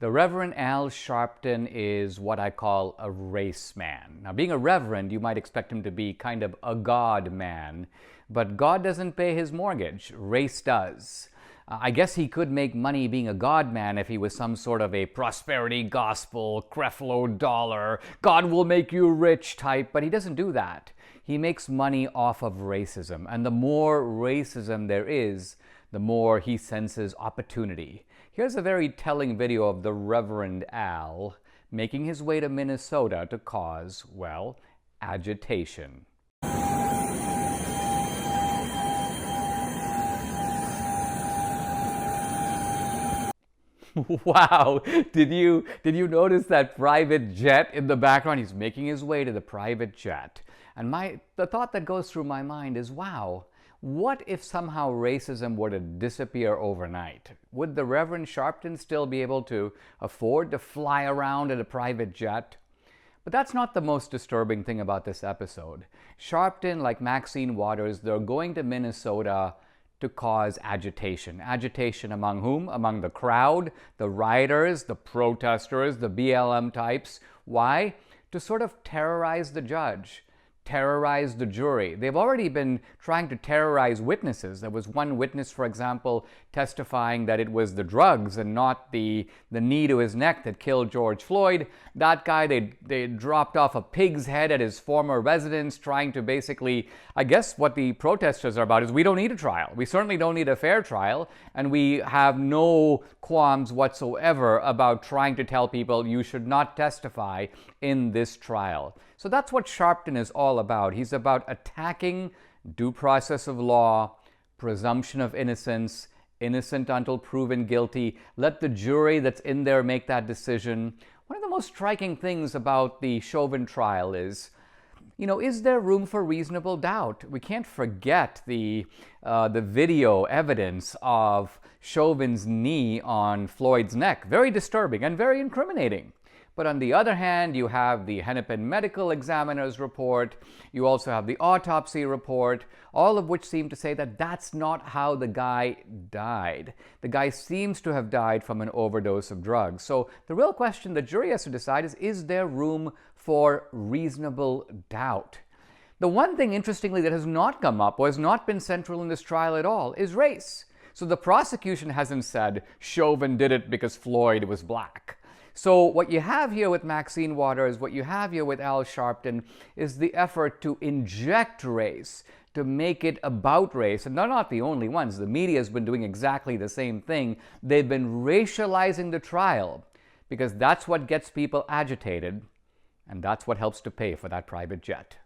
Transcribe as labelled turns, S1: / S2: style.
S1: The Reverend Al Sharpton is what I call a race man. Now, being a reverend, you might expect him to be kind of a God man, but God doesn't pay his mortgage. Race does. I guess he could make money being a God man if he was some sort of a prosperity gospel, Creflo Dollar, God will make you rich type, but he doesn't do that. He makes money off of racism, and the more racism there is, the more he senses opportunity. Here's a very telling video of the Reverend Al making his way to Minnesota to cause, well, agitation. Wow, did you notice that private jet in the background? He's making his way to the private jet. And the thought that goes through my mind is, wow, what if somehow racism were to disappear overnight? Would the Reverend Sharpton still be able to afford to fly around in a private jet? But that's not the most disturbing thing about this episode. Sharpton, like Maxine Waters, they're going to Minnesota to cause agitation. Agitation among whom? Among the crowd, the rioters, the protesters, the BLM types. Why? To sort of terrorize the judge, terrorize the jury. They've already been trying to terrorize witnesses. There was one witness, for example, testifying that it was the drugs and not the knee to his neck that killed George Floyd. That guy, they dropped off a pig's head at his former residence, trying to basically, I guess what the protesters are about is we don't need a trial. We certainly don't need a fair trial, and we have no qualms whatsoever about trying to tell people you should not testify in this trial. So that's what Sharpton is all about. He's about attacking due process of law, presumption of innocence, innocent until proven guilty. Let the jury that's in there make that decision. One of the most striking things about the Chauvin trial is, is there room for reasonable doubt? We can't forget the video evidence of Chauvin's knee on Floyd's neck. Very disturbing and very incriminating. But on the other hand, you have the Hennepin medical examiner's report. You also have the autopsy report, all of which seem to say that that's not how the guy died. The guy seems to have died from an overdose of drugs. So the real question the jury has to decide is there room for reasonable doubt? The one thing, interestingly, that has not come up or has not been central in this trial at all is race. So the prosecution hasn't said Chauvin did it because Floyd was black. So what you have here with Maxine Waters, what you have here with Al Sharpton is the effort to inject race, to make it about race. And they're not the only ones. The media has been doing exactly the same thing. They've been racializing the trial because that's what gets people agitated, and that's what helps to pay for that private jet.